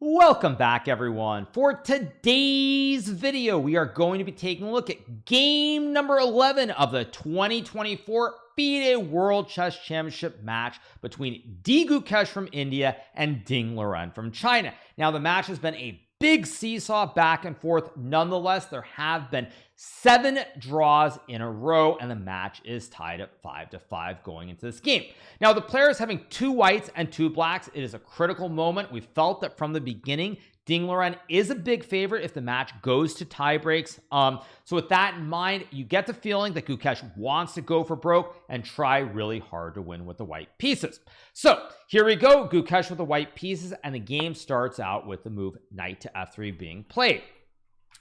Welcome back, everyone. For today's video, we are going to be taking a look at game number 11 of the 2024 FIDE World Chess Championship match between Gukesh from India and Liren from China. Now, the match has been a big seesaw back and forth. Nonetheless, there have been 7 draws in a row, and the match is tied at 5-5 going into this game. Now, the players having 2 whites and 2 blacks, it is a critical moment. We felt that from the beginning, Liren is a big favorite if the match goes to tie breaks. So with that in mind, you get the feeling that Gukesh wants to go for broke and try really hard to win with the white pieces. So here we go, Gukesh with the white pieces, and the game starts out with the move knight to f3 being played.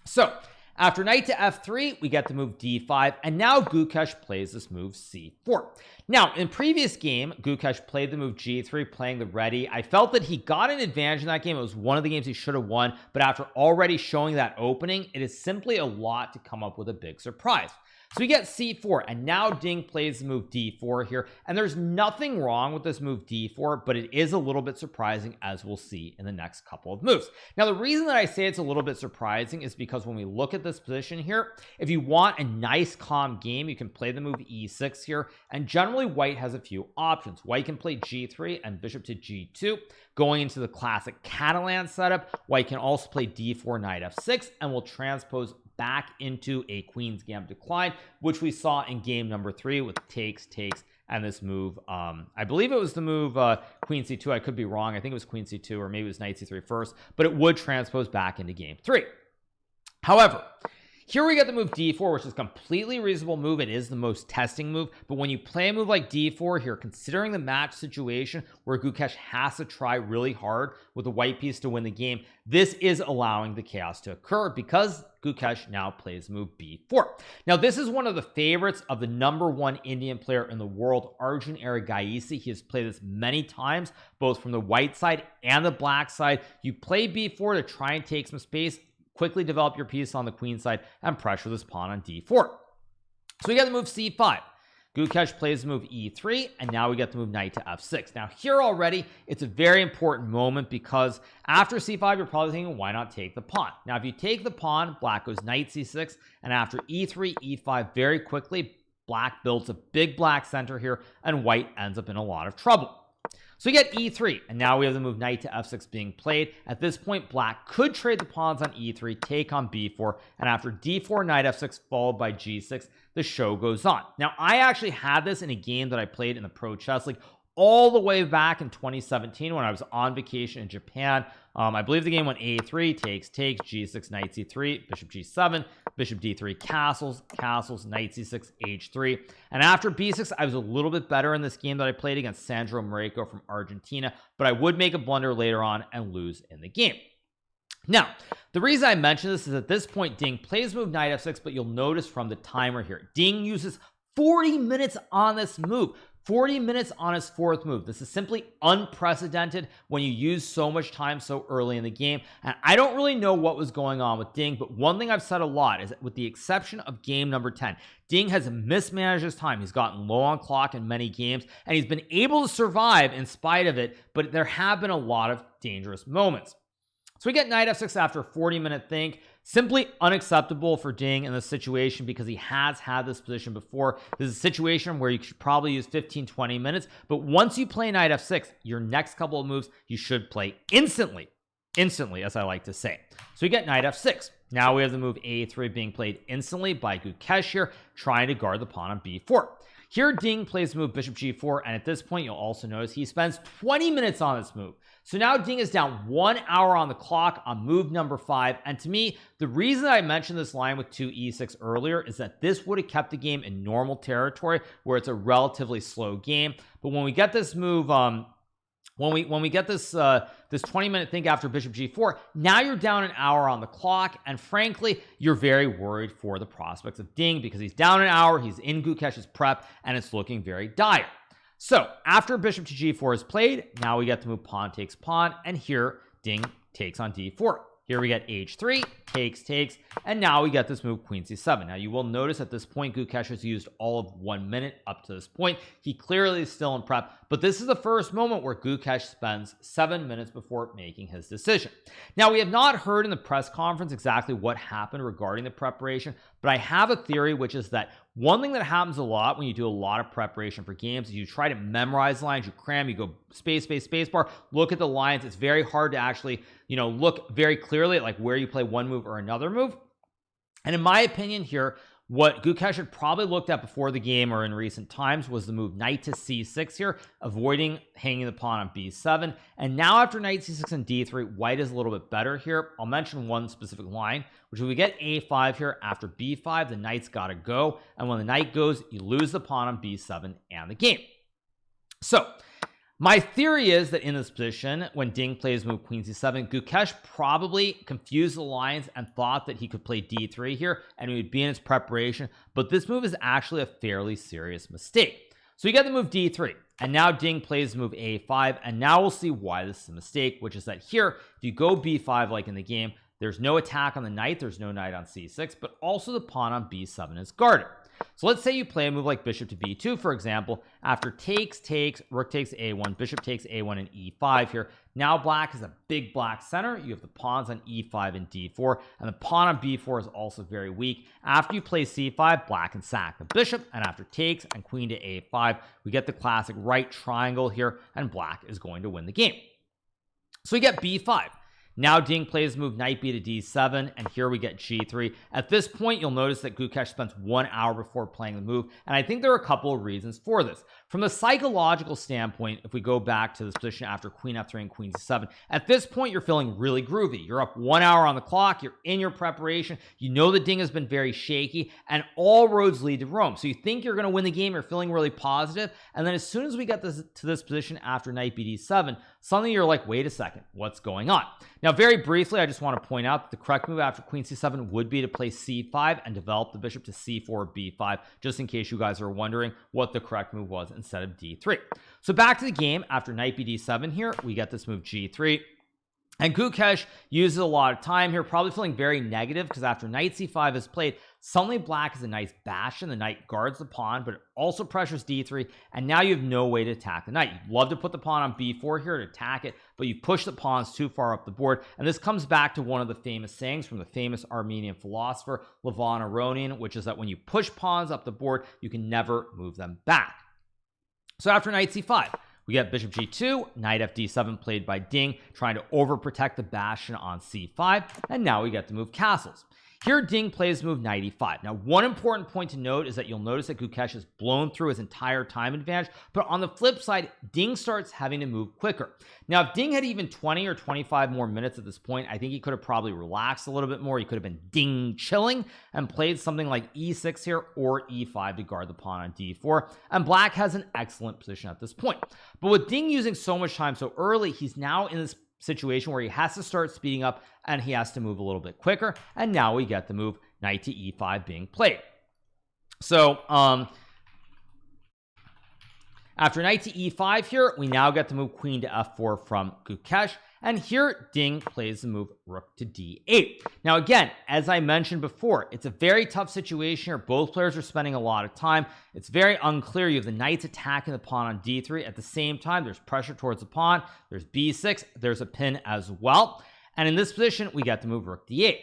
So after knight to f3, we get the move d5, and now Gukesh plays this move c4. Now, in previous game, Gukesh played the move g3, playing the ready. I felt that he got an advantage in that game. It was one of the games he should have won, but after already showing that opening, it is simply a lot to come up with a big surprise. So we get c4, and now Ding plays the move d4 here, and there's nothing wrong with this move d4, but it is a little bit surprising, as we'll see in the next couple of moves. Now, the reason that I say it's a little bit surprising is because when we look at this position here, if you want a nice calm game, you can play the move e6 here, and generally white has a few options. White can play g3 and bishop to g2, going into the classic Catalan setup. White can also play d4 knight f6, and will transpose back into a queen's gambit decline, which we saw in game number 3 with takes, and this move. I believe it was the move queen c2. I could be wrong. I think it was queen c2, or maybe it was knight c3 first, but it would transpose back into game 3. However, here we get the move d4, which is a completely reasonable move. It is the most testing move, but when you play a move like d4 here, considering the match situation where Gukesh has to try really hard with the white piece to win the game, this is allowing the chaos to occur because Gukesh now plays the move b4. Now, this is one of the favorites of the #1 Indian player in the world, Arjun Erigaisi. He has played this many times, both from the white side and the black side. You play b4 to try and take some space, quickly develop your piece on the queen side, and pressure this pawn on d4. So we get the move c5. Gukesh plays the move e3, and now we get the move knight to f6. Now here already, it's a very important moment because after c5, you're probably thinking, why not take the pawn? Now, if you take the pawn, black goes knight c6, and after e3, e5, very quickly, black builds a big black center here, and white ends up in a lot of trouble. So we get e3, and now we have the move knight to f6 being played. At this point, black could trade the pawns on e3, take on b4, and after d4, knight f6 followed by g6, the show goes on. Now, I actually had this in a game that I played in the Pro Chess League all the way back in 2017 when I was on vacation in Japan. I believe the game went a3, takes, g6, knight c3, bishop g7, bishop d3, castles, knight c6, h3. And after b6, I was a little bit better in this game that I played against Sandro Mareko from Argentina, but I would make a blunder later on and lose in the game. Now, the reason I mention this is at this point, Ding plays move knight f6, but you'll notice from the timer here, Ding uses 40 minutes on this move. 40 minutes on his 4th move. This is simply unprecedented when you use so much time so early in the game. And I don't really know what was going on with Ding, but one thing I've said a lot is that with the exception of game number 10, Ding has mismanaged his time. He's gotten low on clock in many games, and he's been able to survive in spite of it, but there have been a lot of dangerous moments. So we get knight f6 after a 40-minute think. Simply unacceptable for Ding in this situation because he has had this position before. This is a situation where you should probably use 15-20 minutes, but once you play knight f6, your next couple of moves you should play instantly, as I like to say. So we get knight f6. Now we have the move a3 being played instantly by Gukesh here, trying to guard the pawn on b4. Here, Ding plays the move bishop g4, and at this point, you'll also notice he spends 20 minutes on this move. So now Ding is down 1 hour on the clock on move number 5, and to me, the reason I mentioned this line with 2e6 earlier is that this would have kept the game in normal territory where it's a relatively slow game. But when we get this move, when we get this 20-minute think after bishop g4, now you're down an hour on the clock, and frankly, you're very worried for the prospects of Ding because he's down an hour, he's in Gukesh's prep, and it's looking very dire. So after bishop to g4 is played, now we get the move pawn takes pawn, and here Ding takes on d4. Here we get h3, takes, and now we get this move queen c7. Now you will notice at this point Gukesh has used all of 1 minute up to this point. He clearly is still in prep, but this is the first moment where Gukesh spends 7 minutes before making his decision. Now, we have not heard in the press conference exactly what happened regarding the preparation, but I have a theory, which is that one thing that happens a lot when you do a lot of preparation for games is you try to memorize lines, you cram, you go space bar, look at the lines. It's very hard to actually, look very clearly at like where you play one move or another move. And in my opinion here, what Gukesh had probably looked at before the game or in recent times was the move knight to c6 here, avoiding hanging the pawn on b7. And now after knight c6 and d3, white is a little bit better here. I'll mention one specific line, which we get a5 here. After b5, the knight's got to go, and when the knight goes, you lose the pawn on b7 and the game. So my theory is that in this position, when Ding plays move queen c7, Gukesh probably confused the lines and thought that he could play d3 here and he would be in his preparation, but this move is actually a fairly serious mistake. So you get the move d3, and now Ding plays move a5, and now we'll see why this is a mistake, which is that here, if you go b5 like in the game, there's no attack on the knight, there's no knight on c6, but also the pawn on b7 is guarded. So let's say you play a move like bishop to b2, for example. After takes, rook takes a1, bishop takes a1 and e5 here. Now black is a big black center. You have the pawns on e5 and d4, and the pawn on b4 is also very weak. After you play c5, black can sack the bishop, and after takes and queen to a5, we get the classic right triangle here, and black is going to win the game. So we get b5. Now Ding plays move knight b to d7, and here we get g3. At this point, you'll notice that Gukesh spends 1 hour before playing the move, and I think there are a couple of reasons for this. From the psychological standpoint, if we go back to this position after queen f3 and queen c7, at this point you're feeling really groovy. You're up 1 hour on the clock, you're in your preparation, you know the Ding has been very shaky, and all roads lead to Rome. So you think you're going to win the game, you're feeling really positive, and then as soon as we get to this position after knight b d7, suddenly you're like, wait a second, what's going on? Now, very briefly, I just want to point out that the correct move after queen c7 would be to play c5 and develop the bishop to c4 or b5, just in case you guys are wondering what the correct move was instead of d3. So back to the game, after knight b d7 here, we get this move g3. And Gukesh uses a lot of time here, probably feeling very negative because after knight c5 is played, suddenly black is a nice bastion. The knight guards the pawn, but it also pressures d3, and now you have no way to attack the knight. You'd love to put the pawn on b4 here to attack it, but you push the pawns too far up the board. And this comes back to one of the famous sayings from the famous Armenian philosopher Levon Aronian, which is that when you push pawns up the board, you can never move them back. So after knight c5, we get bishop g2, knight fd7 played by Ding, trying to overprotect the bastion on c5, and now we get to move castles. Here Ding plays move knight e5. Now, one important point to note is that you'll notice that Gukesh has blown through his entire time advantage, but on the flip side, Ding starts having to move quicker. Now, if Ding had even 20 or 25 more minutes at this point, I think he could have probably relaxed a little bit more. He could have been Ding chilling and played something like e6 here or e5 to guard the pawn on d4, and black has an excellent position at this point. But with Ding using so much time so early, he's now in this situation where he has to start speeding up and he has to move a little bit quicker, and now we get the move knight to e5 being played. So after knight to e5 here, we now get to move queen to f4 from Gukesh, and here Ding plays the move rook to d8. Now again, as I mentioned before, it's a very tough situation here. Both players are spending a lot of time. It's very unclear. You have the knights attacking the pawn on d3. At the same time, there's pressure towards the pawn. There's b6. There's a pin as well. And in this position, we get to move rook d8.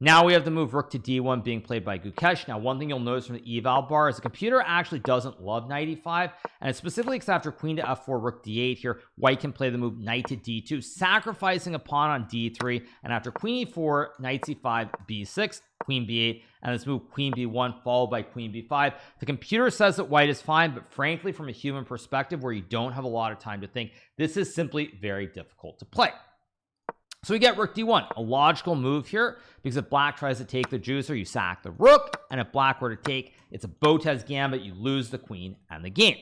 Now we have the move rook to d1 being played by Gukesh. Now, one thing you'll notice from the eval bar is the computer actually doesn't love knight e5, and it's specifically because after queen to f4, rook d8 here, white can play the move knight to d2, sacrificing a pawn on d3, and after queen e4, knight c5, b6, queen b8, and this move queen b1 followed by queen b5. The computer says that white is fine, but frankly, from a human perspective where you don't have a lot of time to think, this is simply very difficult to play. So we get rook d1, a logical move here, because if black tries to take the juicer, you sack the rook, and if black were to take, it's a Botez gambit, you lose the queen and the game.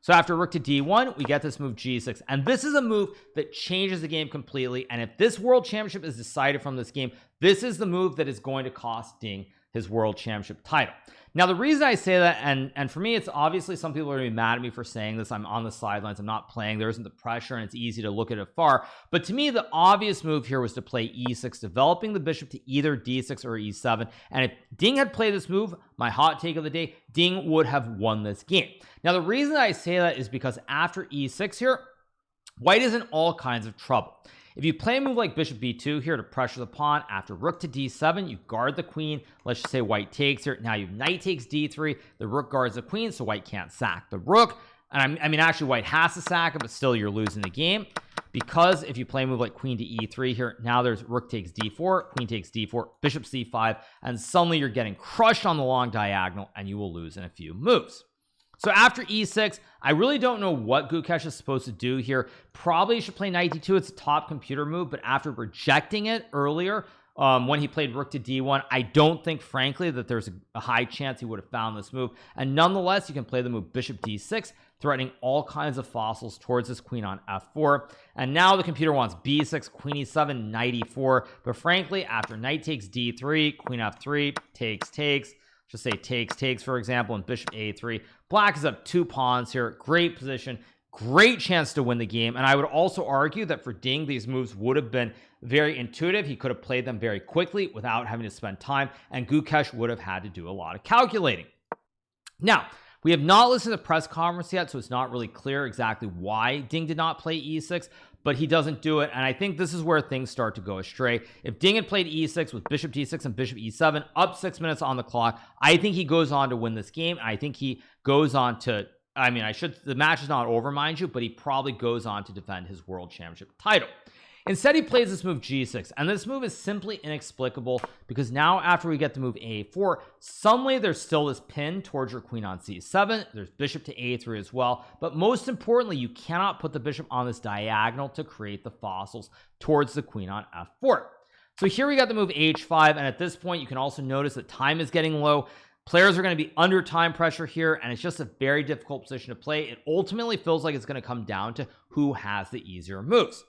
So after rook to d1, we get this move g6, and this is a move that changes the game completely, and if this world championship is decided from this game, this is the move that is going to cost Ding his world championship title. Now the reason I say that, and for me, it's obviously some people are gonna be mad at me for saying this. I'm on the sidelines, I'm not playing, there isn't the pressure, and it's easy to look at it far. But to me, the obvious move here was to play e6, developing the bishop to either d6 or e7. And if Ding had played this move, my hot take of the day, Ding would have won this game. Now the reason I say that is because after e6 here, white is in all kinds of trouble. If you play a move like bishop b2 here to pressure the pawn, after rook to d7, you guard the queen. Let's just say white takes here. Now you knight takes d3, the rook guards the queen, so white can't sack the rook. And I mean, actually white has to sack it, but still you're losing the game, because if you play a move like queen to e3 here, now there's rook takes d4, queen takes d4, bishop c5, and suddenly you're getting crushed on the long diagonal, and you will lose in a few moves. So after e6, I really don't know what Gukesh is supposed to do here. Probably should play knight d2. It's a top computer move, but after rejecting it earlier, when he played rook to d1, I don't think, frankly, that there's a high chance he would have found this move. And nonetheless, you can play the move bishop d6, threatening all kinds of fossils towards this queen on f4. And now the computer wants b6, queen e7, knight e4. But frankly, after knight takes d3, queen f3, takes, just say takes, for example, and bishop a3, black is up 2 pawns here. Great position, great chance to win the game. And I would also argue that for Ding, these moves would have been very intuitive. He could have played them very quickly without having to spend time, and Gukesh would have had to do a lot of calculating. Now, we have not listened to the press conference yet, so it's not really clear exactly why Ding did not play e6, but he doesn't do it. And I think this is where things start to go astray. If Ding had played e6 with bishop d6 and bishop e7, up 6 minutes on the clock, I think he goes on to win this game. I think he goes on to, the match is not over, mind you, but he probably goes on to defend his world championship title. Instead, he plays this move g6, and this move is simply inexplicable, because now after we get the move a4, suddenly there's still this pin towards your queen on c7. There's bishop to a3 as well, but most importantly, you cannot put the bishop on this diagonal to create the fossils towards the queen on f4. So here we got the move h5, and at this point you can also notice that time is getting low. Players are going to be under time pressure here, and it's just a very difficult position to play. It ultimately feels like it's going to come down to who has the easier moves.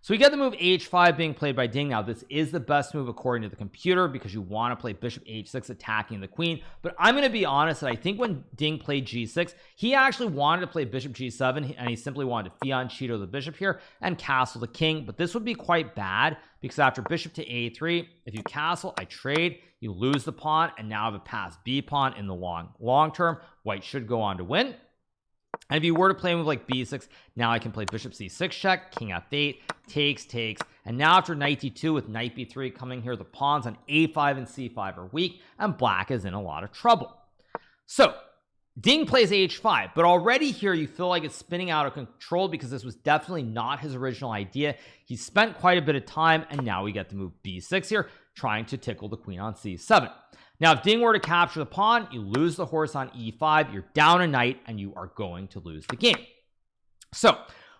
So we get the move h5 being played by Ding. Now this is the best move according to the computer, because you want to play bishop h6 attacking the queen. But I'm going to be honest that I think when Ding played g6, he actually wanted to play bishop g7, and he simply wanted to fianchetto Cheeto the bishop here and castle the king. But this would be quite bad, because after bishop to a3, if you castle, I trade, you lose the pawn, and now have a passed b pawn in the long term. White should go on to win. And if you were to play a move like b6, now I can play bishop c6 check, king f8, takes, and now after knight d2 with knight b3 coming here, the pawns on a5 and c5 are weak, and black is in a lot of trouble. So Ding plays h5, but already here you feel like it's spinning out of control, because this was definitely not his original idea. He spent quite a bit of time, and now we get the move b6 here, trying to tickle the queen on c7. Now, if Ding were to capture the pawn, you lose the horse on e5, you're down a knight, and you are going to lose the game. So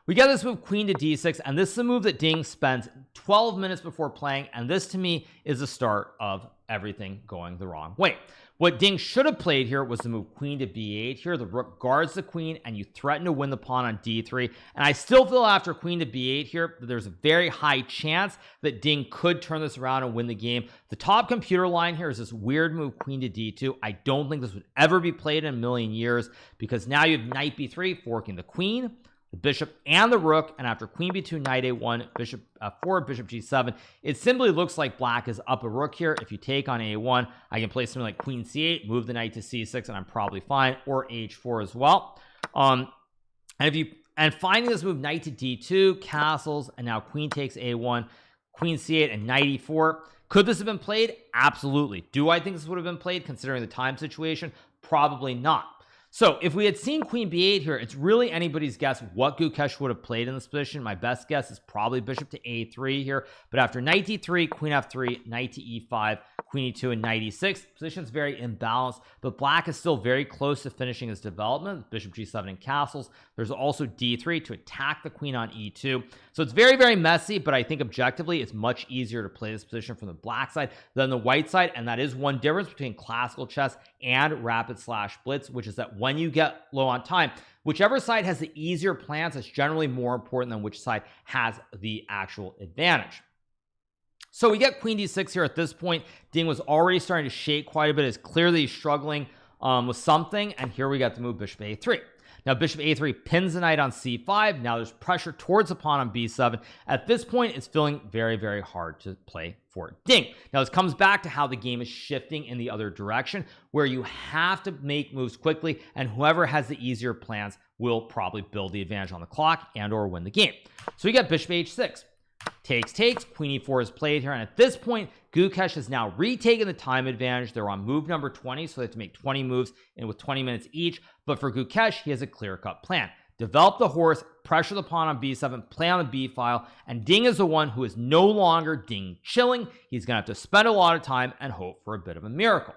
we get this move queen to d6, and this is a move that Ding spends 12 minutes before playing, and this to me is the start of everything going the wrong way. What Ding should have played here was the move queen to b8 here. The rook guards the queen, and you threaten to win the pawn on d3. And I still feel after queen to b8 here that there's a very high chance that Ding could turn this around and win the game. The top computer line here is this weird move queen to d2. I don't think this would ever be played in a million years, because now you have knight b3 forking the queen, the bishop, and the rook, and after queen b2, knight a1, bishop f4, bishop g7, it simply looks like black is up a rook here. If you take on a1, I can play something like queen c8, move the knight to c6, and I'm probably fine, or h4 as well. And finding this move knight to d2, castles, and now queen takes a1, queen c8, and knight e4. Could this have been played? Absolutely. Do I think this would have been played considering the time situation? Probably not. So if we had seen queen b8 here, it's really anybody's guess what Gukesh would have played in this position. My best guess is probably bishop to a3 here, but after knight d3, queen f3, knight to e5, queen e2, and knight e6, position's very imbalanced, but black is still very close to finishing his development. Bishop g7 and castles. There's also d3 to attack the queen on e2. So it's very, very messy, but I think objectively it's much easier to play this position from the black side than the white side, and that is one difference between classical chess and rapid/blitz, which is that when you get low on time, whichever side has the easier plans is generally more important than which side has the actual advantage. So we get queen d6 here. At this point, Ding was already starting to shake quite a bit. It's clear that he's struggling with something, and here we got the move bishop a3. Now bishop a3 pins the knight on c5. Now there's pressure towards the pawn on b7. At this point, it's feeling very, very hard to play for Ding. Now this comes back to how the game is shifting in the other direction, where you have to make moves quickly, and whoever has the easier plans will probably build the advantage on the clock and or win the game. So we got bishop h6. Takes, queen e4 is played here, and at this point Gukesh has now retaken the time advantage. They're on move number 20, so they have to make 20 moves and with 20 minutes each. But for Gukesh, he has a clear-cut plan. Develop the horse, pressure the pawn on b7, play on the b file, and Ding is the one who is no longer Ding chilling. He's gonna have to spend a lot of time and hope for a bit of a miracle.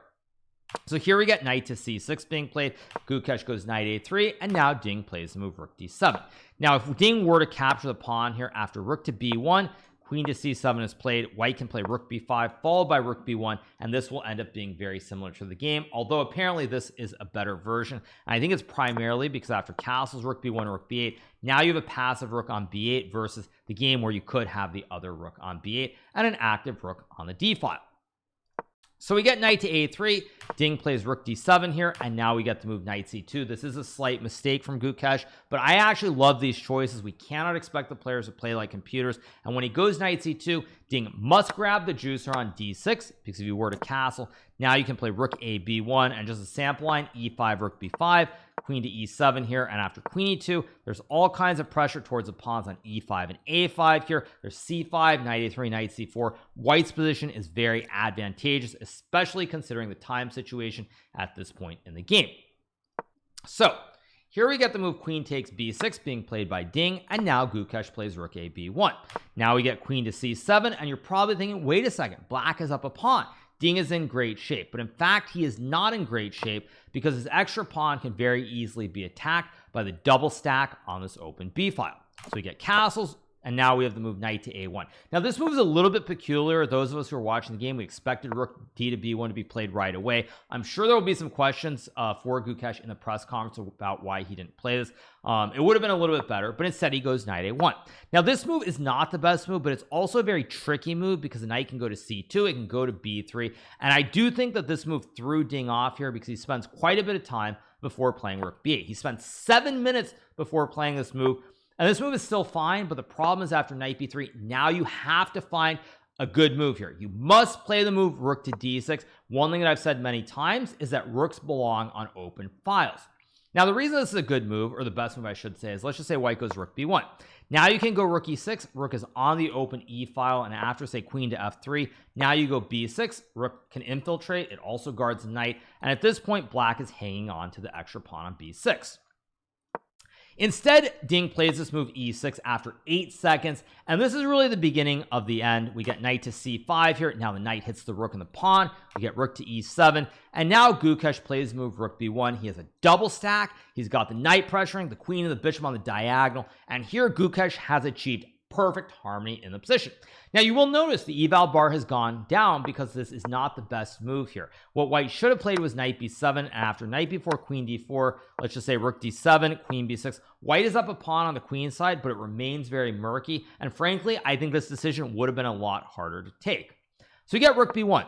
So here we get knight to c6 being played. Gukesh goes knight a3, and now Ding plays the move rook d7. Now if Ding were to capture the pawn here after rook to b1, queen to c7 is played. White can play rook b5 followed by rook b1, and this will end up being very similar to the game, although apparently this is a better version. And I think it's primarily because after castles, rook b1, rook b8, now you have a passive rook on b8 versus the game where you could have the other rook on b8 and an active rook on the d file. So we get knight to a3. Ding plays rook d7 here, and now we get to move knight c2. This is a slight mistake from Gukesh, but I actually love these choices. We cannot expect the players to play like computers, and when he goes knight c2, Ding must grab the juicer on d6, because if you were to castle, now you can play rook a b1, and just a sample line, e5, rook b5, queen to e7 here, and after queen e2, there's all kinds of pressure towards the pawns on e5 and a5 here. There's c5, knight a3, knight c4. White's position is very advantageous, especially considering the time situation at this point in the game. So here we get the move queen takes b6 being played by Ding, and now Gukesh plays rook a b1. Now we get queen to c7, and you're probably thinking, wait a second, black is up a pawn. Ding is in great shape, but in fact he is not in great shape because his extra pawn can very easily be attacked by the double stack on this open b file. So we get castles, and now we have the move knight to a1. Now this move is a little bit peculiar. Those of us who are watching the game, we expected rook d to b1 to be played right away. I'm sure there will be some questions for Gukesh in the press conference about why he didn't play this. It would have been a little bit better, but instead he goes knight a1. Now this move is not the best move, but it's also a very tricky move because the knight can go to c2, it can go to b3, and I do think that this move threw Ding off here because he spends quite a bit of time before playing rook b8. He spent 7 minutes before playing this move, and this move is still fine, but the problem is after knight b3, now you have to find a good move here. You must play the move rook to d6. One thing that I've said many times is that rooks belong on open files. Now the reason this is a good move, or the best move I should say, is let's just say white goes rook b1. Now you can go rook e6, rook is on the open e file, and after say queen to f3, now you go b6, rook can infiltrate, it also guards the knight, and at this point black is hanging on to the extra pawn on b6. Instead, Ding plays this move e6 after 8 seconds, and this is really the beginning of the end. We get knight to c5 here. Now the knight hits the rook and the pawn. We get rook to e7, and now Gukesh plays the move rook b1. He has a double stack. He's got the knight pressuring the queen and the bishop on the diagonal, and here Gukesh has achieved perfect harmony in the position. Now you will notice the eval bar has gone down because this is not the best move here. What white should have played was knight b7, and after knight b4, queen d4, let's just say rook d7, queen b6. White is up a pawn on the queen side, but it remains very murky, and frankly I think this decision would have been a lot harder to take. So we get rook b1.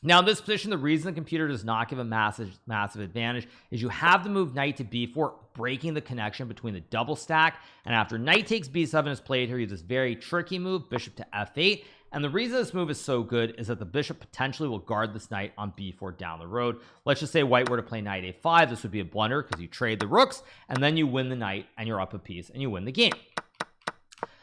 Now in this position, the reason the computer does not give a massive advantage is you have the move knight to b4, breaking the connection between the double stack, and after knight takes b7 is played here, you have this very tricky move, bishop to f8, and the reason this move is so good is that the bishop potentially will guard this knight on b4 down the road. Let's just say white were to play knight a5, this would be a blunder because you trade the rooks, and then you win the knight, and you're up a piece, and you win the game.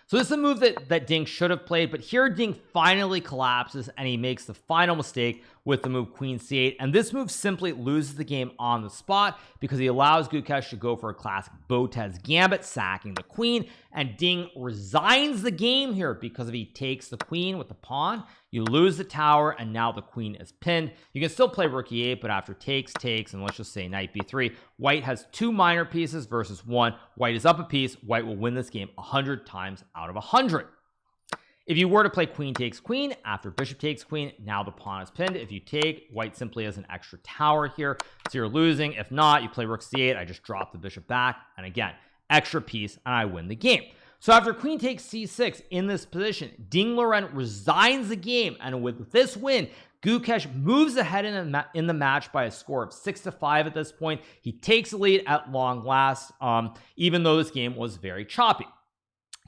So this is a move that Ding should have played, but here Ding finally collapses and he makes the final mistake with the move queen c8, and this move simply loses the game on the spot because he allows Gukesh to go for a classic Botez gambit, sacking the queen, and Ding resigns the game here because if he takes the queen with the pawn, you lose the tower, and now the queen is pinned. You can still play rook e8, but after takes, and let's just say knight b3, white has 2 minor pieces versus 1. White is up a piece. White will win this game 100 times out of 100. If you were to play queen takes queen, after bishop takes queen, now the pawn is pinned. If you take, white simply has an extra tower here, so you're losing. If not, you play rook c8, I just drop the bishop back, and again, extra piece, and I win the game. So after queen takes c6 in this position, Liren resigns the game, and with this win, Gukesh moves ahead in the match by a score of 6-5 at this point. He takes the lead at long last, even though this game was very choppy.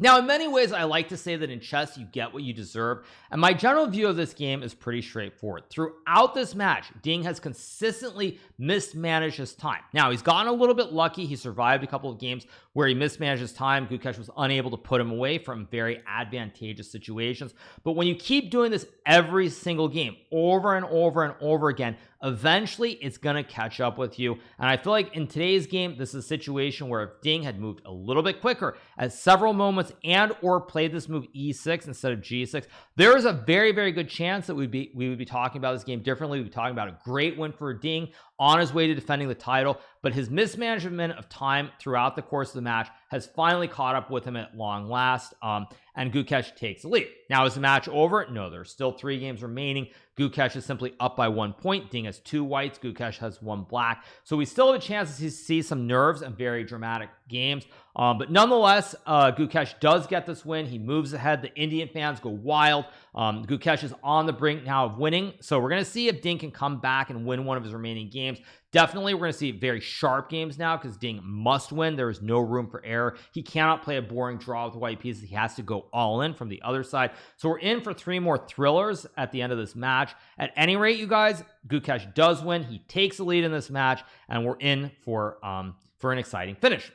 Now, in many ways, I like to say that in chess, you get what you deserve, and my general view of this game is pretty straightforward. Throughout this match, Ding has consistently mismanaged his time. Now, he's gotten a little bit lucky. He survived a couple of games where he mismanaged his time. Gukesh was unable to put him away from very advantageous situations. But when you keep doing this every single game, over and over and over again, eventually it's going to catch up with you. And I feel like in today's game, this is a situation where if Ding had moved a little bit quicker at several moments and or played this move e6 instead of g6, there is a very, very good chance that we would be talking about this game differently. We'd be talking about a great win for Ding on his way to defending the title, but his mismanagement of time throughout the course of the match has finally caught up with him at long last, and Gukesh takes the lead. Now, is the match over? No, there's still 3 games remaining. Gukesh is simply up by 1 point. Ding has 2 whites. Gukesh has 1 black. So we still have a chance to see some nerves and very dramatic games. But nonetheless, Gukesh does get this win. He moves ahead. The Indian fans go wild. Gukesh is on the brink now of winning. So we're going to see if Ding can come back and win one of his remaining games. Definitely, we're going to see very sharp games now because Ding must win. There is no room for error. He cannot play a boring draw with white pieces. He has to go all in from the other side. So we're in for 3 more thrillers at the end of this match. At any rate, you guys, Gukesh does win. He takes the lead in this match, and we're in for an exciting finish.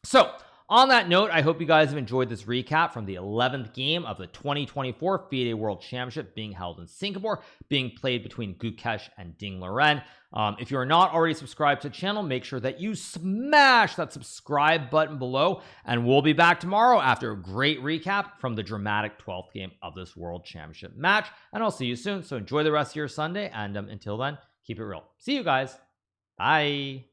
So on that note, I hope you guys have enjoyed this recap from the 11th game of the 2024 FIDE World Championship being held in Singapore, being played between Gukesh and Liren. If you are not already subscribed to the channel, make sure that you smash that subscribe button below, and we'll be back tomorrow after a great recap from the dramatic 12th game of this World Championship match, and I'll see you soon. So enjoy the rest of your Sunday, and until then, keep it real. See you guys. Bye.